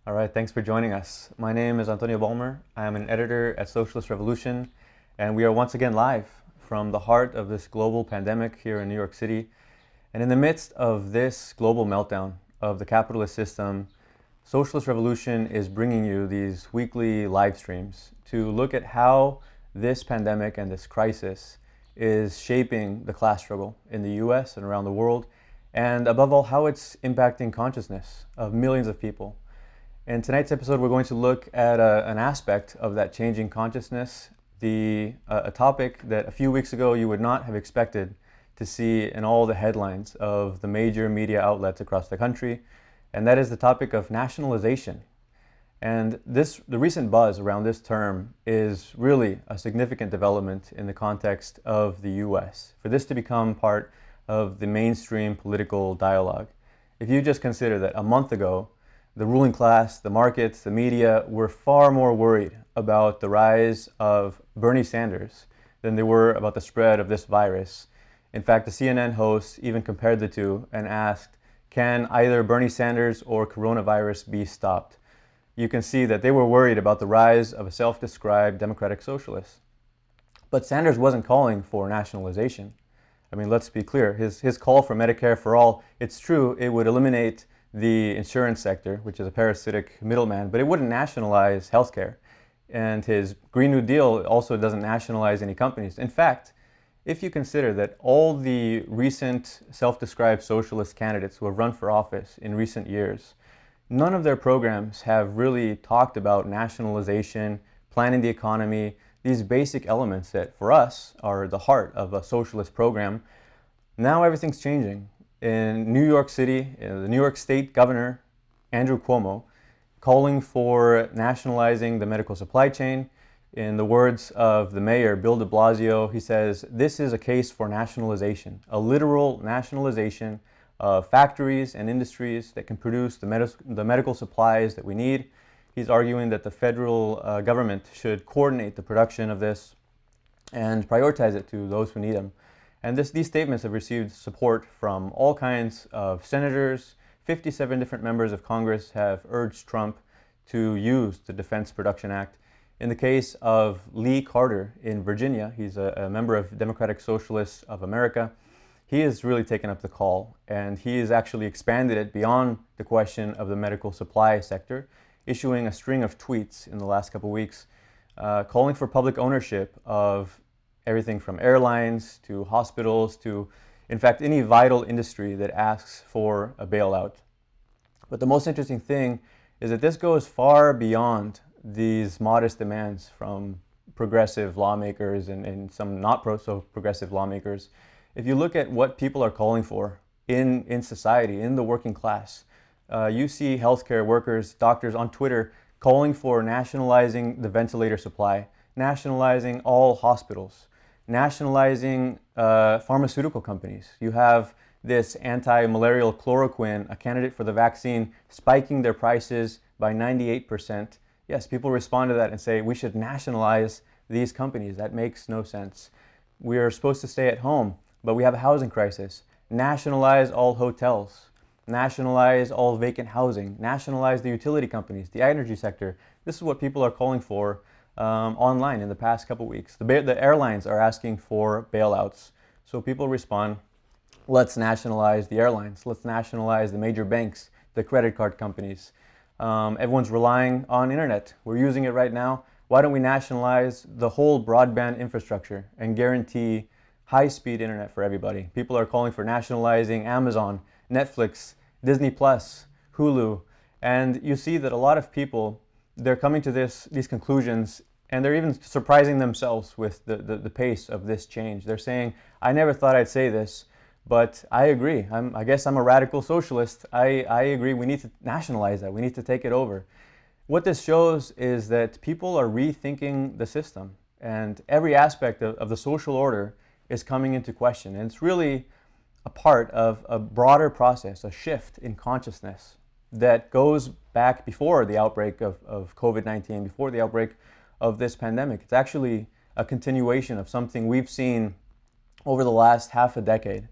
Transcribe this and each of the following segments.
All right, thanks for joining us. My name is Antonio Balmer. I am an editor at Socialist Revolution, and we are once again live from the heart of this global pandemic here in New York City. And in the midst of this global meltdown of the capitalist system, Socialist Revolution is bringing you these weekly live streams to look at how this pandemic and this crisis is shaping the class struggle in the US and around the world, and above all, how it's impacting consciousness of millions of people. In tonight's episode, we're going to look at an aspect of that changing consciousness, a topic that a few weeks ago you would not have expected to see in all the headlines of the major media outlets across the country, and that is the topic of nationalization. And the recent buzz around this term is really a significant development in the context of the US, for this to become part of the mainstream political dialogue. If you just consider that a month ago, the ruling class, the markets, the media were far more worried about the rise of Bernie Sanders than they were about the spread of this virus. In fact, the CNN host even compared the two and asked, can either Bernie Sanders or coronavirus be stopped? You can see that they were worried about the rise of a self-described democratic socialist. But Sanders wasn't calling for nationalization. I mean, let's be clear, his call for Medicare for all, it's true, it would eliminate the insurance sector, which is a parasitic middleman, but it wouldn't nationalize healthcare. And his Green New Deal also doesn't nationalize any companies. In fact, if you consider that all the recent self-described socialist candidates who have run for office in recent years, none of their programs have really talked about nationalization, planning the economy, these basic elements that for us are the heart of a socialist program. Now everything's changing. In New York City, the New York State Governor, Andrew Cuomo, calling for nationalizing the medical supply chain. In the words of the mayor, Bill de Blasio, he says, this is a case for nationalization, a literal nationalization of factories and industries that can produce the medical supplies that we need. He's arguing that the federal government should coordinate the production of this and prioritize it to those who need them. And these statements have received support from all kinds of senators. 57 different members of Congress have urged Trump to use the Defense Production Act. In the case of Lee Carter in Virginia, he's a member of Democratic Socialists of America. He has really taken up the call, and he has actually expanded it beyond the question of the medical supply sector, issuing a string of tweets in the last couple of weeks, calling for public ownership of everything from airlines to hospitals to, in fact, any vital industry that asks for a bailout. But the most interesting thing is that this goes far beyond these modest demands from progressive lawmakers and some not so progressive lawmakers. If you look at what people are calling for in society, in the working class, you see healthcare workers, doctors on Twitter calling for nationalizing the ventilator supply, nationalizing all hospitals, nationalizing pharmaceutical companies. You have this anti-malarial chloroquine, a candidate for the vaccine, spiking their prices by 98%. Yes, people respond to that and say, we should nationalize these companies. That makes no sense. We are supposed to stay at home, but we have a housing crisis. Nationalize all hotels. Nationalize all vacant housing. Nationalize the utility companies, the energy sector. This is what people are calling for online in the past couple weeks. The airlines are asking for bailouts. So people respond, let's nationalize the airlines. Let's nationalize the major banks, the credit card companies. Everyone's relying on internet. We're using it right now. Why don't we nationalize the whole broadband infrastructure and guarantee high-speed internet for everybody? People are calling for nationalizing Amazon, Netflix, Disney Plus, Hulu. And you see that a lot of people, they're coming to these conclusions, and they're even surprising themselves with the pace of this change. They're saying, I never thought I'd say this, but I agree. I guess I'm a radical socialist. I agree we need to nationalize that. We need to take it over. What this shows is that people are rethinking the system, and every aspect of the social order is coming into question. And it's really a part of a broader process, a shift in consciousness that goes back before the outbreak of COVID-19, before the outbreak of this pandemic. It's actually a continuation of something we've seen over the last half a decade.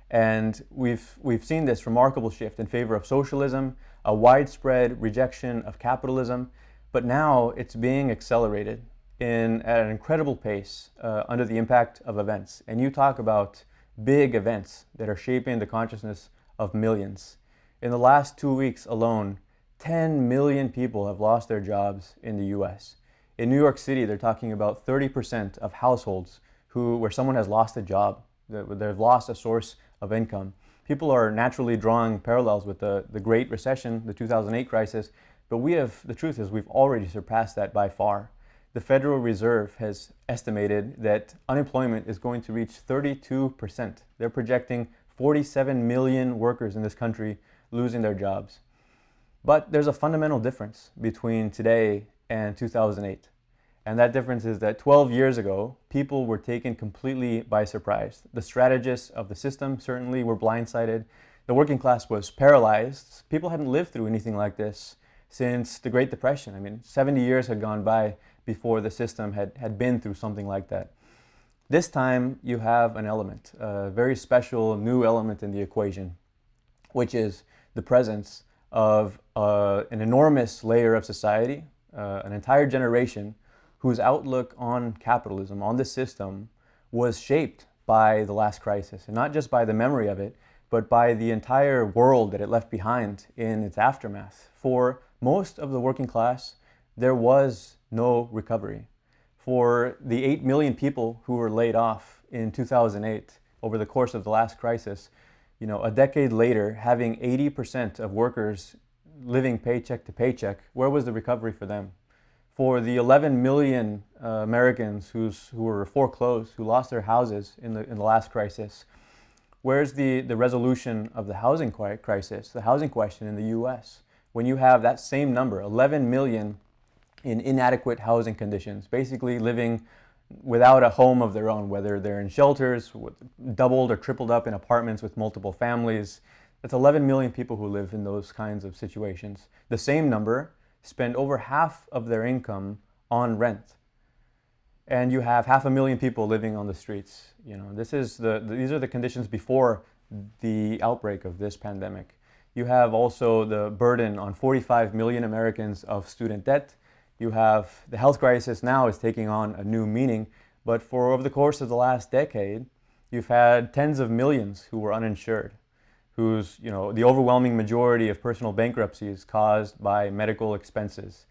And we've seen this remarkable shift in favor of socialism, a widespread rejection of capitalism, but now it's being accelerated at an incredible pace under the impact of events. And you talk about big events that are shaping the consciousness of millions. In the last 2 weeks alone, 10 million people have lost their jobs in the US. In New York City, they're talking about 30% of households where someone has lost a job, they've lost a source of income. People are naturally drawing parallels with the Great Recession, the 2008 crisis, but the truth is we've already surpassed that by far. The Federal Reserve has estimated that unemployment is going to reach 32%. They're projecting 47 million workers in this country losing their jobs. But there's a fundamental difference between today and 2008. And that difference is that 12 years ago, people were taken completely by surprise. The strategists of the system certainly were blindsided. The working class was paralyzed. People hadn't lived through anything like this since the Great Depression. I mean, 70 years had gone by before the system had been through something like that. This time, you have an element, a very special new element in the equation, which is the presence of an enormous layer of society, an entire generation whose outlook on capitalism, on the system, was shaped by the last crisis. And not just by the memory of it, but by the entire world that it left behind in its aftermath. For most of the working class, there was no recovery. For the 8 million people who were laid off in 2008 over the course of the last crisis, a decade later, having 80% of workers living paycheck to paycheck, where was the recovery for them? For the 11 million Americans who were foreclosed, who lost their houses in the last crisis, where's the resolution of the housing crisis, the housing question in the US? When you have that same number, 11 million in inadequate housing conditions, basically living without a home of their own, whether they're in shelters, doubled or tripled up in apartments with multiple families. That's 11 million people who live in those kinds of situations. The same number spend over half of their income on rent. And you have 500,000 people living on the streets. These are the conditions before the outbreak of this pandemic. You have also the burden on 45 million Americans of student debt. You have the health crisis now is taking on a new meaning, but for over the course of the last decade, you've had tens of millions who were uninsured, whose, the overwhelming majority of personal bankruptcies caused by medical expenses.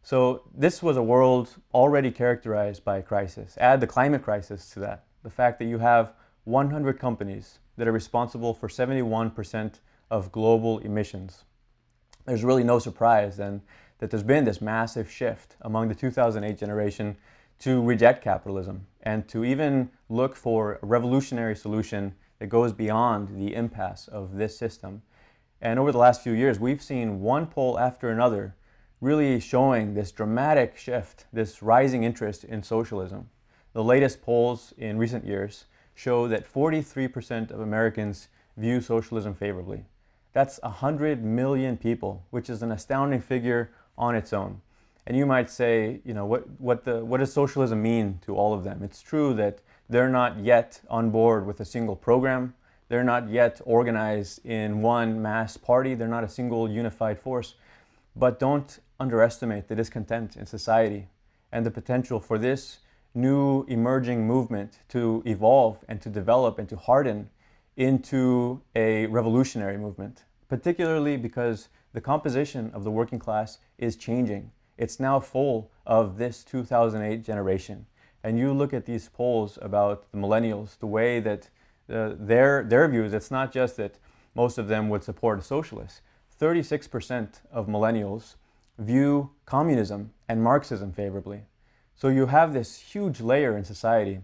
So this was a world already characterized by crisis. Add the climate crisis to that, the fact that you have 100 companies that are responsible for 71% of global emissions. There's really no surprise then that there's been this massive shift among the 2008 generation to reject capitalism and to even look for a revolutionary solution that goes beyond the impasse of this system. And over the last few years, we've seen one poll after another really showing this dramatic shift, this rising interest in socialism. The latest polls in recent years show that 43% of Americans view socialism favorably. That's 100 million people, which is an astounding figure on its own. And you might say, what does socialism mean to all of them? It's true that they're not yet on board with a single program. They're not yet organized in one mass party. They're not a single unified force. But don't underestimate the discontent in society and the potential for this new emerging movement to evolve and to develop and to harden into a revolutionary movement, particularly because the composition of the working class is changing. It's now full of this 2008 generation. And you look at these polls about the millennials, the way that their views, it's not just that most of them would support a socialist. 36% of millennials view communism and Marxism favorably. So you have this huge layer in society,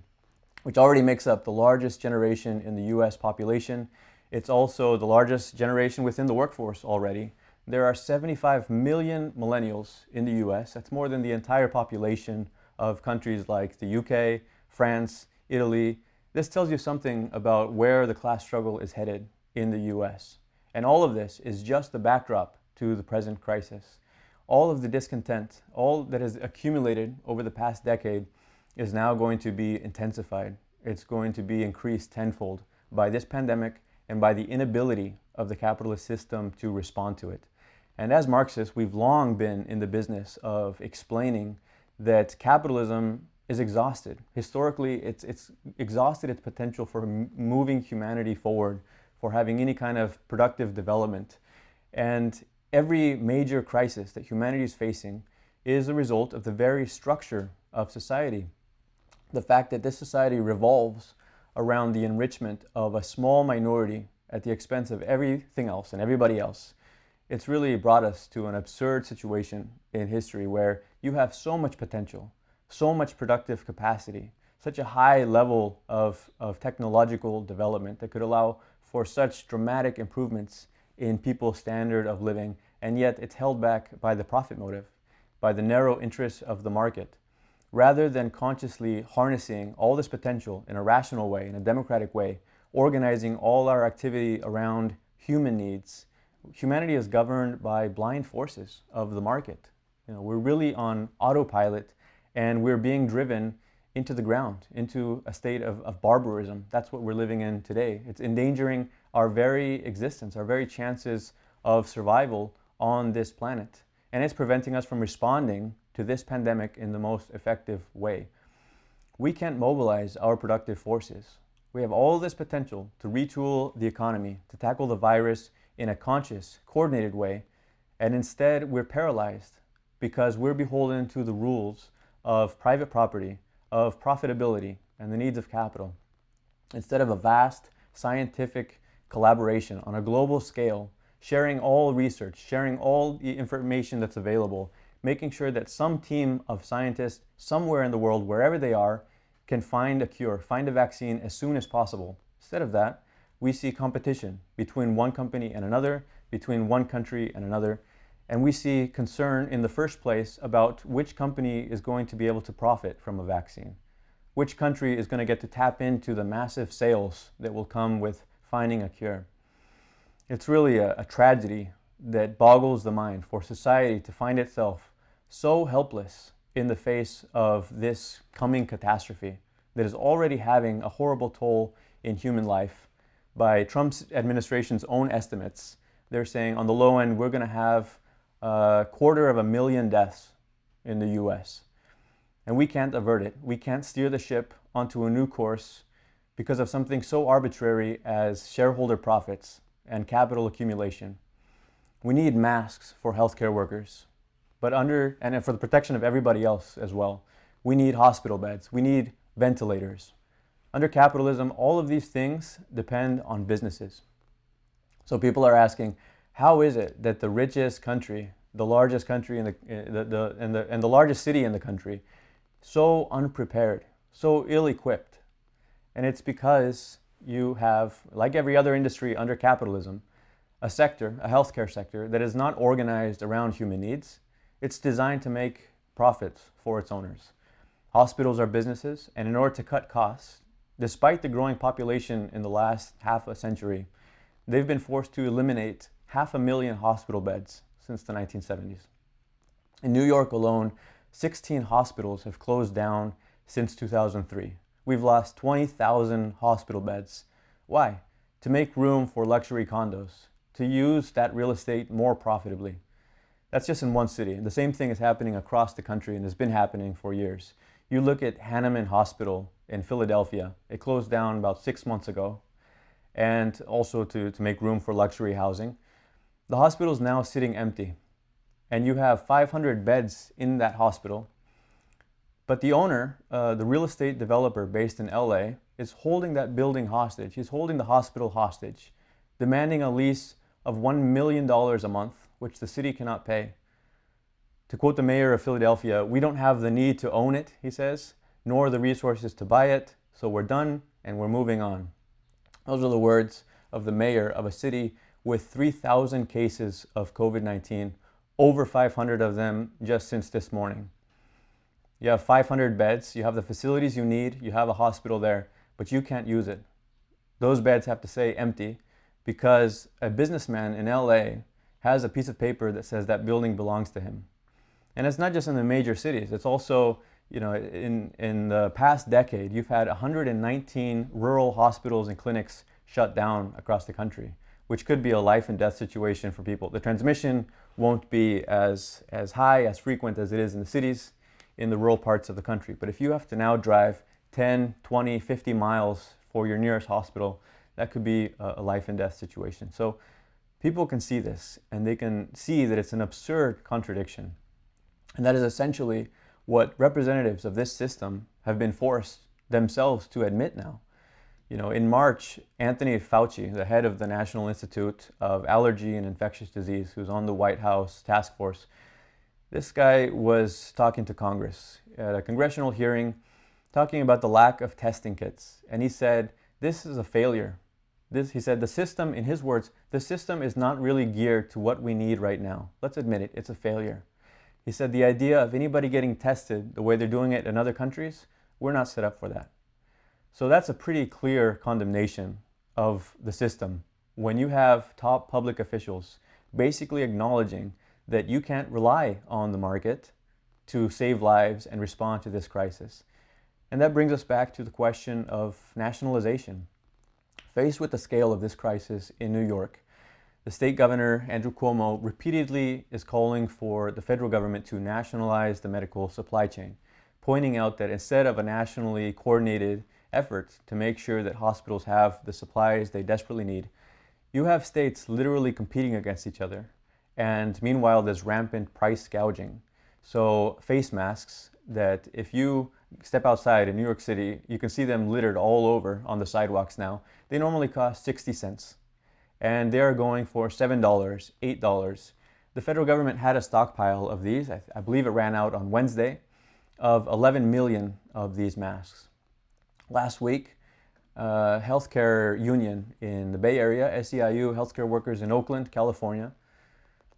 which already makes up the largest generation in the US population. It's also the largest generation within the workforce already. There are 75 million millennials in the US. That's more than the entire population of countries like the UK, France, Italy. This tells you something about where the class struggle is headed in the US. And all of this is just the backdrop to the present crisis. All of the discontent, all that has accumulated over the past decade is now going to be intensified. It's going to be increased tenfold by this pandemic and by the inability of the capitalist system to respond to it. And as Marxists, we've long been in the business of explaining that capitalism is exhausted. Historically, it's exhausted its potential for moving humanity forward, for having any kind of productive development. And every major crisis that humanity is facing is a result of the very structure of society. The fact that this society revolves around the enrichment of a small minority at the expense of everything else and everybody else. It's really brought us to an absurd situation in history where you have so much potential, so much productive capacity, such a high level of technological development that could allow for such dramatic improvements in people's standard of living, and yet it's held back by the profit motive, by the narrow interests of the market. Rather than consciously harnessing all this potential in a rational way, in a democratic way, organizing all our activity around human needs, humanity is governed by blind forces of the market. We're really on autopilot, and we're being driven into the ground, into a state of barbarism. That's what we're living in today. It's endangering our very existence, our very chances of survival on this planet. And it's preventing us from responding to this pandemic in the most effective way. We can't mobilize our productive forces. We have all this potential to retool the economy, to tackle the virus in a conscious, coordinated way, and instead we're paralyzed because we're beholden to the rules of private property, of profitability, and the needs of capital. Instead of a vast scientific collaboration on a global scale, sharing all research, sharing all the information that's available, making sure that some team of scientists somewhere in the world, wherever they are, can find a cure, find a vaccine as soon as possible. Instead of that, we see competition between one company and another, between one country and another, and we see concern in the first place about which company is going to be able to profit from a vaccine, which country is going to get to tap into the massive sales that will come with finding a cure. It's really a tragedy that boggles the mind for society to find itself so helpless in the face of this coming catastrophe that is already having a horrible toll in human life. By Trump's administration's own estimates, they're saying on the low end, we're going to have 250,000 deaths in the US. And we can't avert it. We can't steer the ship onto a new course because of something so arbitrary as shareholder profits and capital accumulation. We need masks for healthcare workers, and for the protection of everybody else as well. We need hospital beds. We need ventilators. Under capitalism, all of these things depend on businesses. So people are asking, how is it that the richest country, the largest country and the largest city in the country, so unprepared, so ill-equipped? And it's because you have, like every other industry under capitalism, a sector, a healthcare sector, that is not organized around human needs. It's designed to make profits for its owners. Hospitals are businesses, and in order to cut costs, despite the growing population in the last half a century, they've been forced to eliminate 500,000 hospital beds since the 1970s. In New York alone, 16 hospitals have closed down since 2003. We've lost 20,000 hospital beds. Why? To make room for luxury condos, to use that real estate more profitably. That's just in one city. The same thing is happening across the country and has been happening for years. You look at Hahnemann Hospital in Philadelphia. It closed down about 6 months ago, and also to make room for luxury housing. The hospital is now sitting empty, and you have 500 beds in that hospital. But the owner, the real estate developer based in LA, is holding that building hostage. He's holding the hospital hostage, demanding a lease of $1 million a month, which the city cannot pay. To quote the mayor of Philadelphia, "We don't have the need to own it," he says, "nor the resources to buy it, so we're done and we're moving on." Those are the words of the mayor of a city with 3,000 cases of COVID-19, over 500 of them just since this morning. You have 500 beds, you have the facilities you need, you have a hospital there, but you can't use it. Those beds have to stay empty because a businessman in LA has a piece of paper that says that building belongs to him. And it's not just in the major cities, it's also, in the past decade, you've had 119 rural hospitals and clinics shut down across the country, which could be a life and death situation for people. The transmission won't be as high, as frequent as it is in the cities, in the rural parts of the country. But if you have to now drive 10, 20, 50 miles for your nearest hospital, that could be a life and death situation. So people can see this, and they can see that it's an absurd contradiction. And that is essentially what representatives of this system have been forced themselves to admit now. You know, in March, Anthony Fauci, the head of the National Institute of Allergy and Infectious Disease, who's on the White House task force, this guy was talking to Congress at a congressional hearing, talking about the lack of testing kits. And he said, this is a failure. He said, the system, in his words, the system is not really geared to what we need right now. Let's admit it, it's a failure. He said, the idea of anybody getting tested the way they're doing it in other countries, we're not set up for that. So that's a pretty clear condemnation of the system when you have top public officials basically acknowledging that you can't rely on the market to save lives and respond to this crisis. And that brings us back to the question of nationalization. Faced with the scale of this crisis in New York, the state governor, Andrew Cuomo, repeatedly is calling for the federal government to nationalize the medical supply chain, pointing out that instead of a nationally coordinated effort to make sure that hospitals have the supplies they desperately need, you have states literally competing against each other. And meanwhile, there's rampant price gouging. So face masks that if you step outside in New York City, you can see them littered all over on the sidewalks now. They normally cost 60 cents. And they are going for $7, $8. The federal government had a stockpile of these. I believe it ran out on Wednesday, of 11 million of these masks. Last week, healthcare union in the Bay Area, SEIU, healthcare workers in Oakland, California,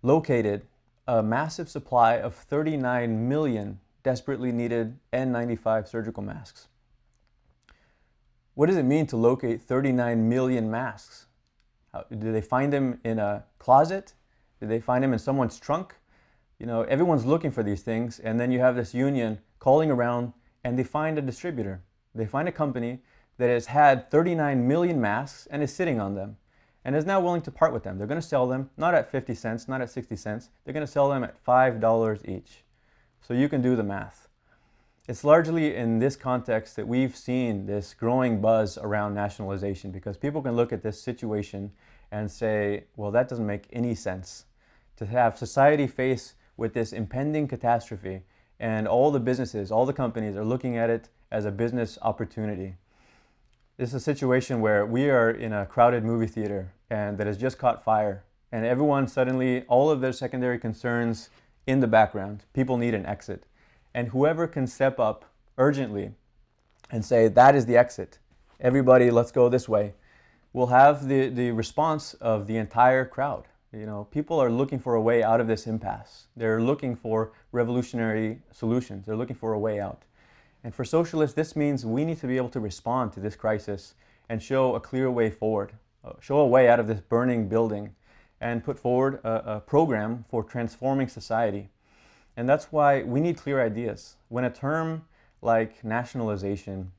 located a massive supply of 39 million desperately needed N95 surgical masks. What does it mean to locate 39 million masks? Did they find them in a closet? Did they find them in someone's trunk? You know, everyone's looking for these things, and then you have this union calling around, and they find a distributor. They find a company that has had 39 million masks and is sitting on them, and is now willing to part with them. They're going to sell them not at 50 cents, not at 60 cents. They're going to sell them at $5 each. So you can do the math. It's largely in this context that we've seen this growing buzz around nationalization, because people can look at this situation and say, well, that doesn't make any sense. To have society face with this impending catastrophe, and all the businesses, all the companies are looking at it as a business opportunity. This is a situation where we are in a crowded movie theater and that has just caught fire, and everyone suddenly, all of their secondary concerns in the background. People need an exit. And whoever can step up urgently and say, that is the exit, everybody, let's go this way, will have the response of the entire crowd. You know, people are looking for a way out of this impasse. They're looking for revolutionary solutions. They're looking for a way out. And for socialists, this means we need to be able to respond to this crisis and show a clear way forward, show a way out of this burning building, and put forward a program for transforming society. And that's why we need clear ideas. When a term like nationalization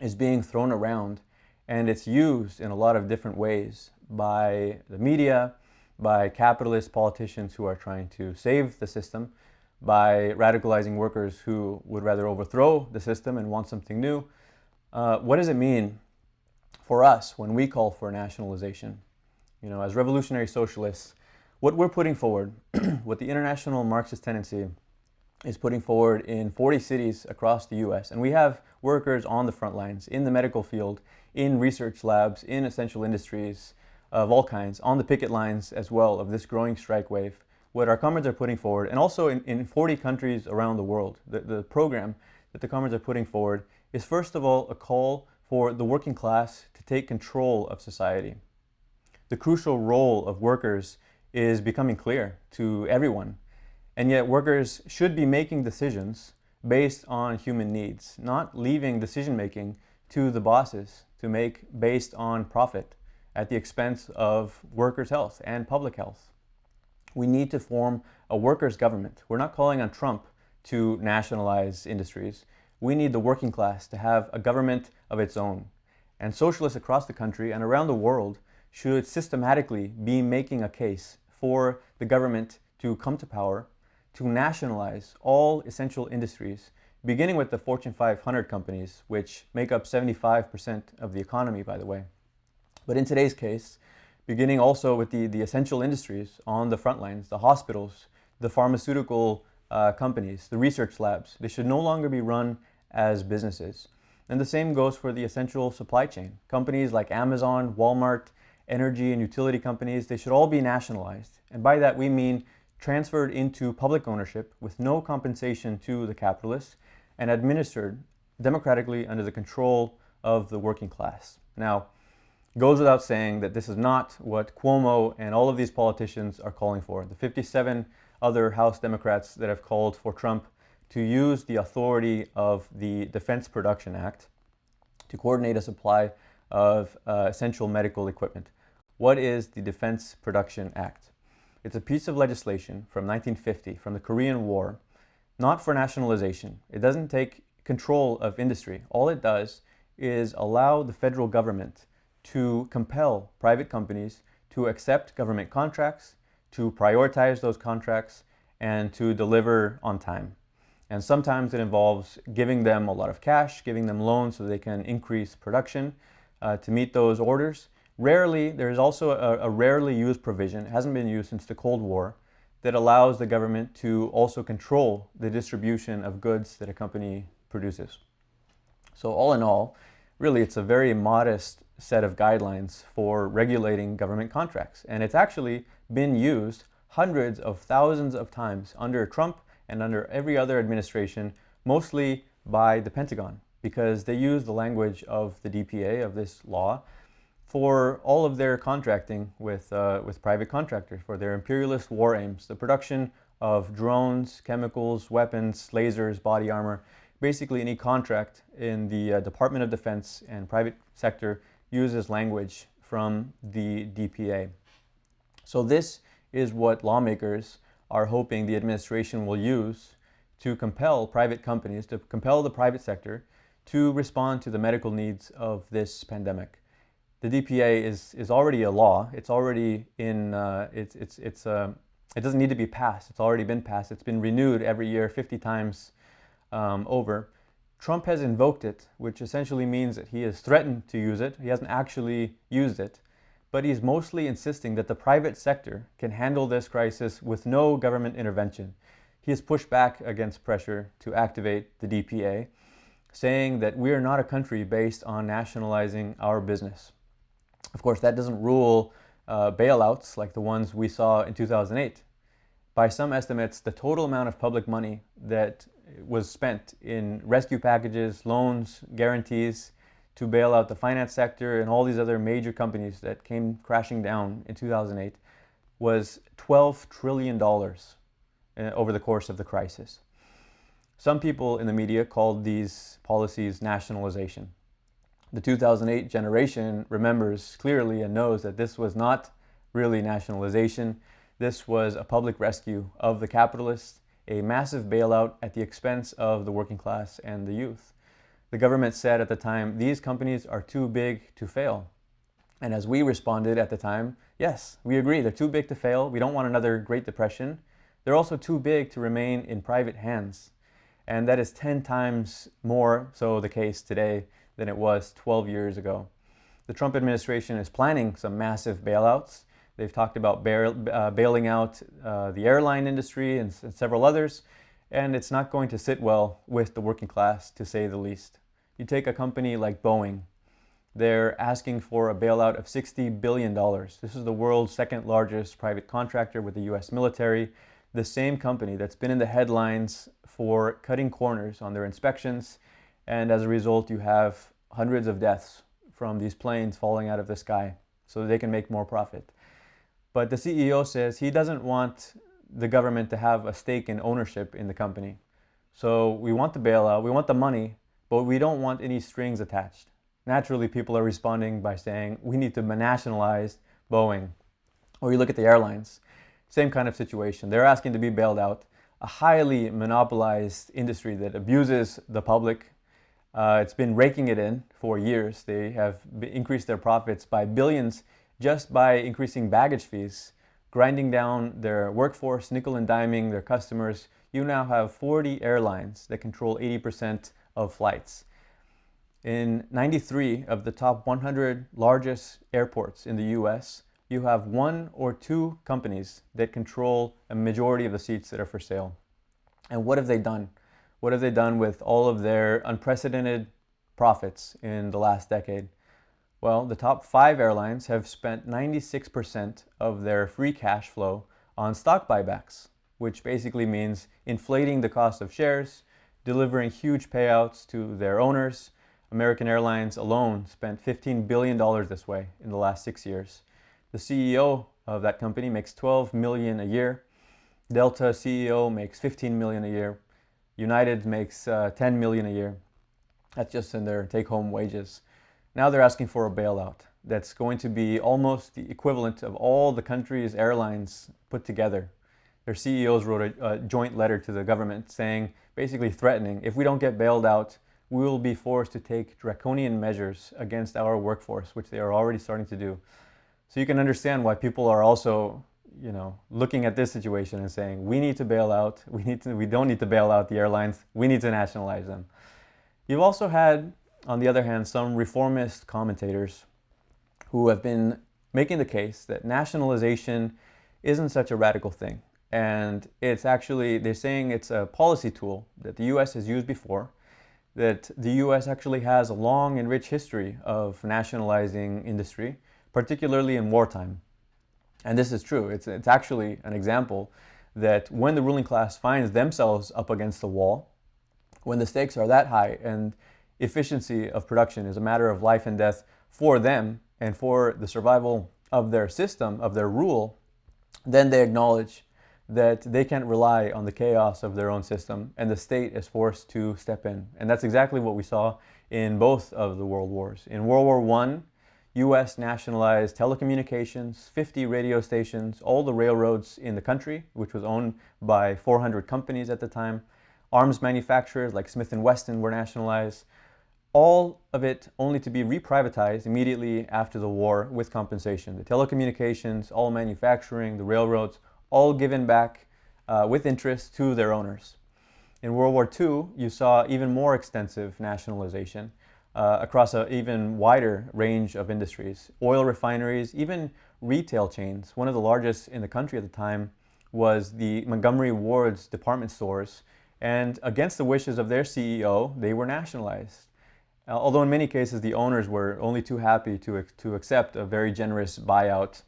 is being thrown around, and it's used in a lot of different ways by the media, by capitalist politicians who are trying to save the system, by radicalizing workers who would rather overthrow the system and want something new, what does it mean for us when we call for nationalization? You know, as revolutionary socialists, what we're putting forward, what the International Marxist Tendency is putting forward in 40 cities across the US, and we have workers on the front lines, in the medical field, in research labs, in essential industries of all kinds, on the picket lines as well of this growing strike wave. What our comrades are putting forward, and also in 40 countries around the world, the program that the comrades are putting forward is first of all a call for the working class to take control of society. The crucial role of workers is becoming clear to everyone. And yet workers should be making decisions based on human needs, not leaving decision-making to the bosses to make based on profit at the expense of workers' health and public health. We need to form a workers' government. We're not calling on Trump to nationalize industries. We need the working class to have a government of its own. And socialists across the country and around the world should systematically be making a case for the government to come to power, to nationalize all essential industries, beginning with the Fortune 500 companies, which make up 75% of the economy, by the way. But in today's case, beginning also with the essential industries on the front lines, the hospitals, the pharmaceutical companies, the research labs, they should no longer be run as businesses. And the same goes for the essential supply chain. Companies like Amazon, Walmart, energy and utility companies, they should all be nationalized. And by that we mean transferred into public ownership with no compensation to the capitalists and administered democratically under the control of the working class. Now, it goes without saying that this is not what Cuomo and all of these politicians are calling for. The 57 other House Democrats that have called for Trump to use the authority of the Defense Production Act to coordinate a supply of essential medical equipment. What is the Defense Production Act? It's a piece of legislation from 1950, from the Korean War, not for nationalization. It doesn't take control of industry. All it does is allow the federal government to compel private companies to accept government contracts, to prioritize those contracts, and to deliver on time. And sometimes it involves giving them a lot of cash, giving them loans so they can increase production to meet those orders. Rarely, there is also a rarely used provision, it hasn't been used since the Cold War, that allows the government to also control the distribution of goods that a company produces. So all in all, really it's a very modest set of guidelines for regulating government contracts. And it's actually been used hundreds of thousands of times under Trump and under every other administration, mostly by the Pentagon, because they use the language of the DPA, of this law, for all of their contracting with private contractors, for their imperialist war aims, the production of drones, chemicals, weapons, lasers, body armor. Basically, any contract in the Department of Defense and private sector uses language from the DPA. So this is what lawmakers are hoping the administration will use to compel private companies, to compel the private sector to respond to the medical needs of this pandemic. The DPA is already a law. It's already in, it doesn't need to be passed. It's already been passed. It's been renewed every year 50 times over. Trump has invoked it, which essentially means that he has threatened to use it. He hasn't actually used it, but he's mostly insisting that the private sector can handle this crisis with no government intervention. He has pushed back against pressure to activate the DPA, saying that we are not a country based on nationalizing our business. Of course, that doesn't rule bailouts like the ones we saw in 2008. By some estimates, the total amount of public money that was spent in rescue packages, loans, guarantees to bail out the finance sector and all these other major companies that came crashing down in 2008 was $12 trillion over the course of the crisis. Some people in the media called these policies nationalization. The 2008 generation remembers clearly and knows that this was not really nationalization. This was a public rescue of the capitalists, a massive bailout at the expense of the working class and the youth. The government said at the time, these companies are too big to fail. And as we responded at the time, yes, we agree, they're too big to fail. We don't want another Great Depression. They're also too big to remain in private hands. And that is 10 times more so the case today than it was 12 years ago. The Trump administration is planning some massive bailouts. They've talked about bailing out the airline industry and several others, and it's not going to sit well with the working class, to say the least. You take a company like Boeing. They're asking for a bailout of $60 billion. This is the world's second largest private contractor with the US military. The same company that's been in the headlines for cutting corners on their inspections, and as a result you have hundreds of deaths from these planes falling out of the sky so they can make more profit. But the CEO says he doesn't want the government to have a stake in ownership in the company. So we want the bailout, we want the money, but we don't want any strings attached. Naturally, people are responding by saying we need to nationalize Boeing. Or you look at the airlines, same kind of situation. They're asking to be bailed out. A highly monopolized industry that abuses the public, It's been raking it in for years. They have increased their profits by billions just by increasing baggage fees, grinding down their workforce, nickel and diming their customers. You now have 40 airlines that control 80% of flights. In 93 of the top 100 largest airports in the US, you have one or two companies that control a majority of the seats that are for sale. And what have they done? What have they done with all of their unprecedented profits in the last decade? Well, the top 5 airlines have spent 96% of their free cash flow on stock buybacks, which basically means inflating the cost of shares, delivering huge payouts to their owners. American Airlines alone spent $15 billion this way in the last 6 years. The CEO of that company makes $12 million a year. Delta CEO makes $15 million a year. United makes $10 million a year. That's just in their take-home wages. Now they're asking for a bailout that's going to be almost the equivalent of all the country's airlines put together. Their CEOs wrote a joint letter to the government saying, basically threatening, if we don't get bailed out, we will be forced to take draconian measures against our workforce, which they are already starting to do. So you can understand why people are also, looking at this situation and saying, we need to bail out, we don't need to bail out the airlines, we need to nationalize them. You've also had, on the other hand, some reformist commentators who have been making the case that nationalization isn't such a radical thing. And it's actually, they're saying it's a policy tool that the US has used before, that the US actually has a long and rich history of nationalizing industry, particularly in wartime. And this is true. It's actually an example that when the ruling class finds themselves up against the wall, when the stakes are that high and efficiency of production is a matter of life and death for them and for the survival of their system, of their rule, then they acknowledge that they can't rely on the chaos of their own system and the state is forced to step in. And that's exactly what we saw in both of the world wars. In World War I, US nationalized telecommunications, 50 radio stations, all the railroads in the country, which was owned by 400 companies at the time. Arms manufacturers like Smith & Wesson were nationalized. All of it only to be reprivatized immediately after the war with compensation. The telecommunications, all manufacturing, the railroads, all given back with interest to their owners. In World War II, you saw even more extensive nationalization across an even wider range of industries. Oil refineries, even retail chains. One of the largest in the country at the time was the Montgomery Ward's department stores, and against the wishes of their CEO, they were nationalized. Although in many cases the owners were only too happy to accept a very generous buyout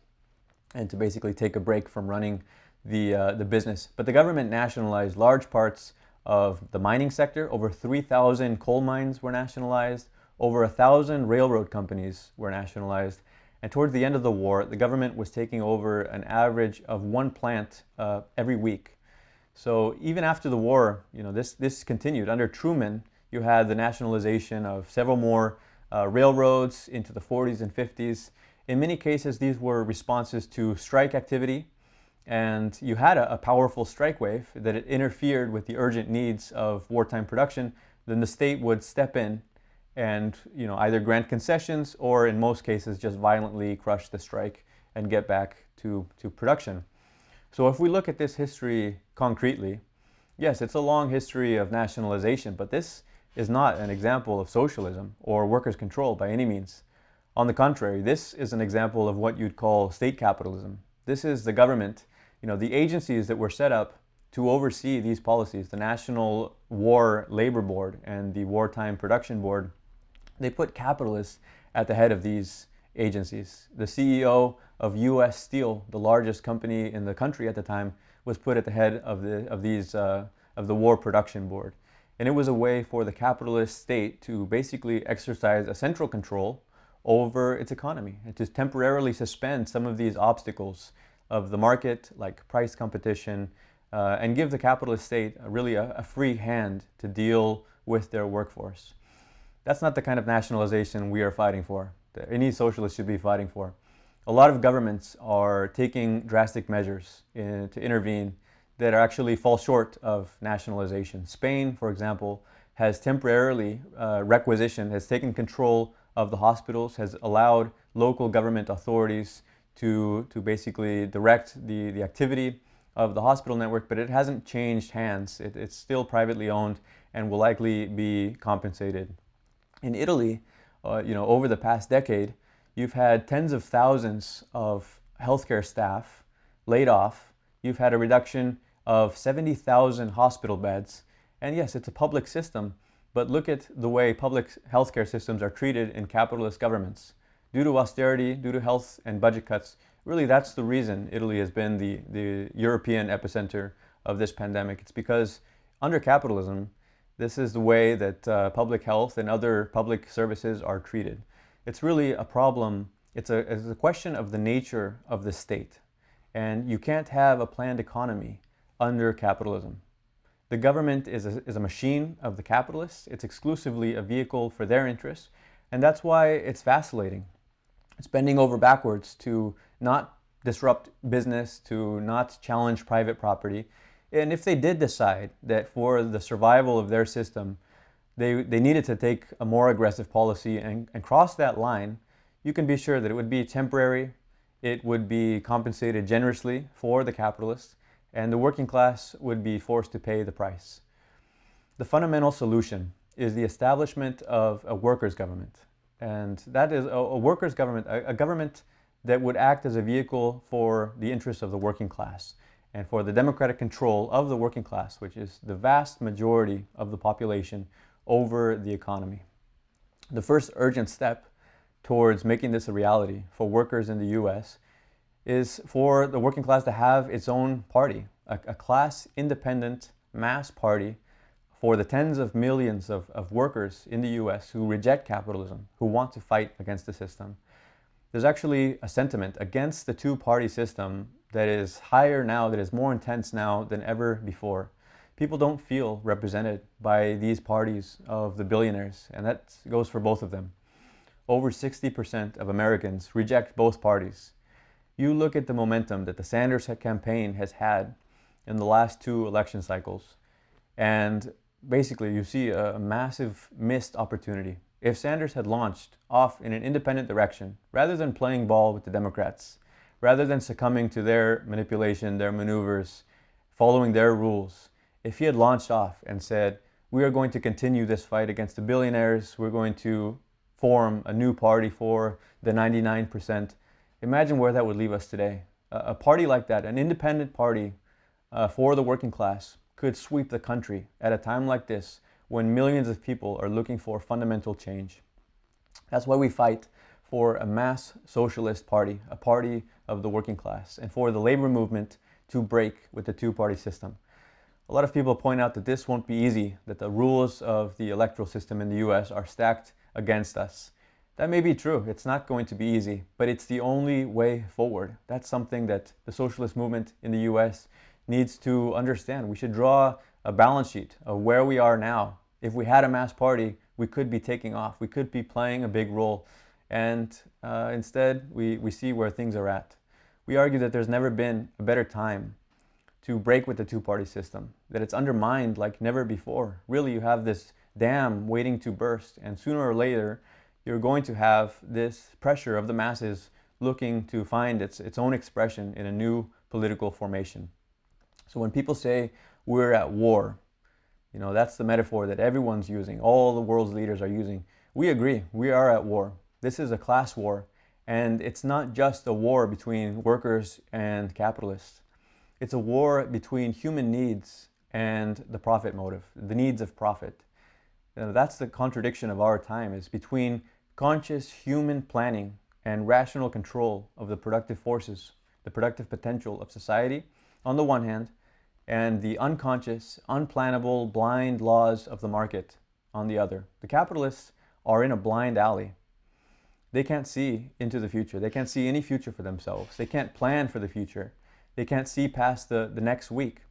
and to basically take a break from running the business. But the government nationalized large parts of the mining sector. Over 3,000 coal mines were nationalized. Over 1,000 railroad companies were nationalized. And towards the end of the war, the government was taking over an average of one plant every week. So even after the war, this continued. Under Truman, you had the nationalization of several more railroads into the 40s and 50s. In many cases, these were responses to strike activity, and you had a powerful strike wave that it interfered with the urgent needs of wartime production. Then the state would step in and either grant concessions or in most cases just violently crush the strike and get back to production. So if we look at this history concretely, yes, it's a long history of nationalization, but this is not an example of socialism or workers' control by any means. On the contrary, this is an example of what you'd call state capitalism. This is the government, the agencies that were set up to oversee these policies, the National War Labor Board and the Wartime Production Board. They put capitalists at the head of these agencies. The CEO of US Steel, the largest company in the country at the time, was put at the head of the War Production Board. And it was a way for the capitalist state to basically exercise a central control over its economy and to temporarily suspend some of these obstacles of the market, like price competition, and give the capitalist state really a free hand to deal with their workforce. That's not the kind of nationalization we are fighting for, that any socialist should be fighting for. A lot of governments are taking drastic measures to intervene that actually fall short of nationalization. Spain, for example, has temporarily requisitioned, has taken control of the hospitals, has allowed local government authorities to basically direct the activity of the hospital network, but it hasn't changed hands. It's still privately owned and will likely be compensated. In Italy, over the past decade, you've had tens of thousands of healthcare staff laid off. You've had a reduction of 70,000 hospital beds. And yes, it's a public system, but look at the way public healthcare systems are treated in capitalist governments. Due to austerity, due to health and budget cuts, really that's the reason Italy has been the European epicenter of this pandemic. It's because under capitalism, this is the way that public health and other public services are treated. It's really a problem. It's a question of the nature of the state. And you can't have a planned economy under capitalism. The government is a machine of the capitalists. It's exclusively a vehicle for their interests. And that's why it's vacillating. It's bending over backwards to not disrupt business, to not challenge private property. And if they did decide that for the survival of their system, they needed to take a more aggressive policy and cross that line, you can be sure that it would be temporary, it would be compensated generously for the capitalists, and the working class would be forced to pay the price. The fundamental solution is the establishment of a workers' government. And that is a workers' government, a government that would act as a vehicle for the interests of the working class and for the democratic control of the working class, which is the vast majority of the population over the economy. The first urgent step towards making this a reality for workers in the US is for the working class to have its own party, a class-independent mass party for the tens of millions of workers in the US who reject capitalism, who want to fight against the system. There's actually a sentiment against the two-party system that is higher now, that is more intense now than ever before. People don't feel represented by these parties of the billionaires, and that goes for both of them. Over 60% of Americans reject both parties. You look at the momentum that the Sanders campaign has had in the last two election cycles, and basically you see a massive missed opportunity. If Sanders had launched off in an independent direction, rather than playing ball with the Democrats, rather than succumbing to their manipulation, their maneuvers, following their rules, if he had launched off and said, we are going to continue this fight against the billionaires, we're going to form a new party for the 99%, imagine where that would leave us today. A party like that, an independent party for the working class, could sweep the country at a time like this when millions of people are looking for fundamental change. That's why we fight for a mass socialist party, a party of the working class, and for the labor movement to break with the two-party system. A lot of people point out that this won't be easy, that the rules of the electoral system in the US are stacked against us. That may be true. It's not going to be easy, but it's the only way forward. That's something that the socialist movement in the US needs to understand. We should draw a balance sheet of where we are now. If we had a mass party, we could be taking off. We could be playing a big role. And instead, we see where things are at. We argue that there's never been a better time to break with the two-party system, that it's undermined like never before. Really, you have this dam waiting to burst, and sooner or later, you're going to have this pressure of the masses looking to find its own expression in a new political formation. So when people say we're at war, that's the metaphor that everyone's using, all the world's leaders are using. We agree, we are at war. This is a class war, and it's not just a war between workers and capitalists. It's a war between human needs and the profit motive, the needs of profit. That's the contradiction of our time, is between conscious human planning and rational control of the productive forces, the productive potential of society on the one hand, and the unconscious, unplannable, blind laws of the market on the other. The capitalists are in a blind alley. They can't see into the future. They can't see any future for themselves. They can't plan for the future. They can't see past the next week.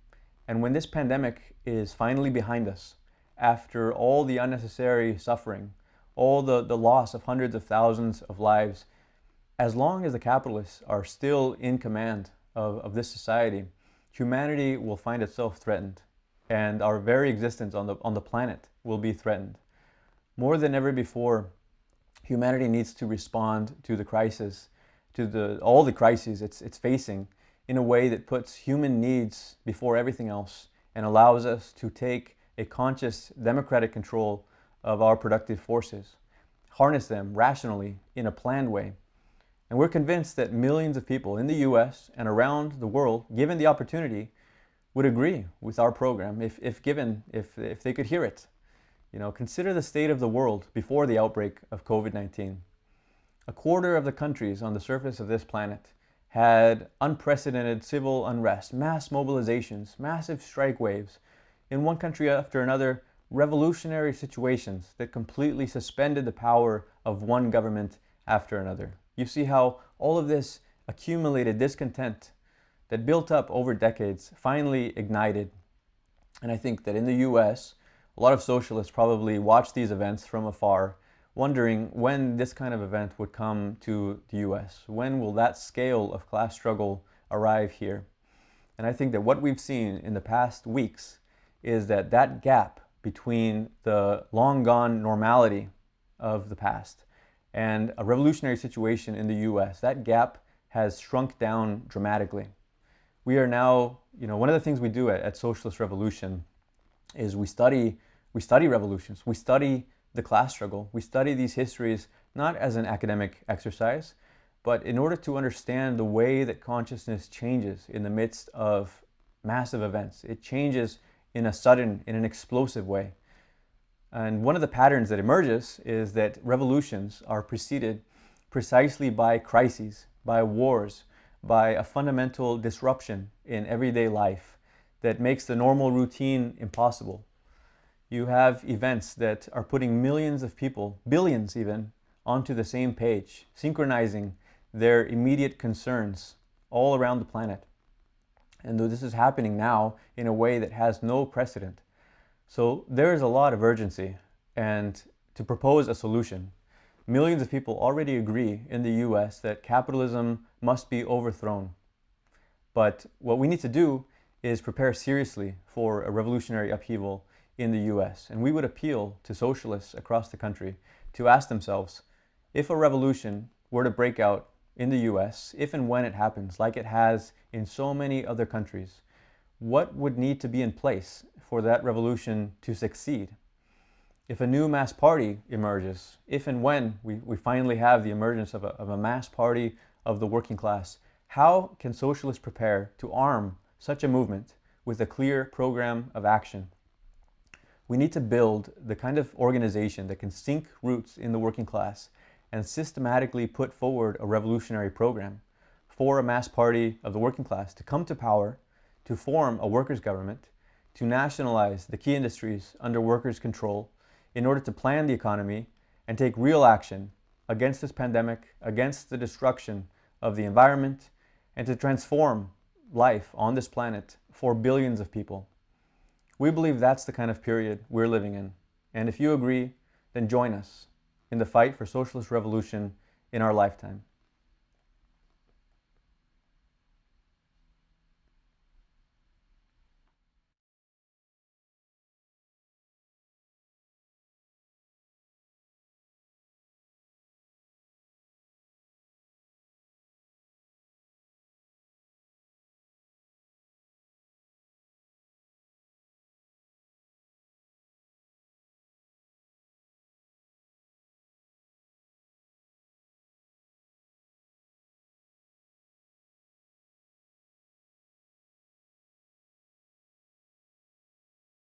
And when this pandemic is finally behind us, after all the unnecessary suffering, all the loss of hundreds of thousands of lives, as long as the capitalists are still in command of this society, humanity will find itself threatened. and our very existence on the planet will be threatened. More than ever before, humanity needs to respond to the crisis, to all the crises it's facing, in a way that puts human needs before everything else and allows us to take a conscious democratic control of our productive forces, harness them rationally in a planned way. And we're convinced that millions of people in the US and around the world, given the opportunity, would agree with our program if they could hear it. Consider the state of the world before the outbreak of COVID-19. A quarter of the countries on the surface of this planet had unprecedented civil unrest, mass mobilizations, massive strike waves, in one country after another, revolutionary situations that completely suspended the power of one government after another. You see how all of this accumulated discontent that built up over decades finally ignited. And I think that in the US, a lot of socialists probably watched these events from afar, wondering when this kind of event would come to the US. When will that scale of class struggle arrive here? And I think that what we've seen in the past weeks is that gap between the long gone normality of the past and a revolutionary situation in the US, that gap has shrunk down dramatically. We are now, one of the things we do at Socialist Revolution is we study revolutions, we study the class struggle, we study these histories not as an academic exercise, but in order to understand the way that consciousness changes in the midst of massive events. It changes in an explosive way. And one of the patterns that emerges is that revolutions are preceded precisely by crises, by wars, by a fundamental disruption in everyday life that makes the normal routine impossible. You have events that are putting millions of people, billions even, onto the same page, synchronizing their immediate concerns all around the planet. And this is happening now in a way that has no precedent. So there is a lot of urgency, and to propose a solution. Millions of people already agree in the US that capitalism must be overthrown. But what we need to do is prepare seriously for a revolutionary upheaval in the US. And we would appeal to socialists across the country to ask themselves, if a revolution were to break out in the US, if and when it happens, like it has in so many other countries, what would need to be in place for that revolution to succeed? If a new mass party emerges, if and when we finally have the emergence of a mass party of the working class, how can socialists prepare to arm such a movement with a clear program of action? We need to build the kind of organization that can sink roots in the working class and systematically put forward a revolutionary program for a mass party of the working class to come to power, to form a workers' government, to nationalize the key industries under workers' control in order to plan the economy and take real action against this pandemic, against the destruction of the environment, and to transform life on this planet for billions of people. We believe that's the kind of period we're living in. And if you agree, then join us in the fight for socialist revolution in our lifetime.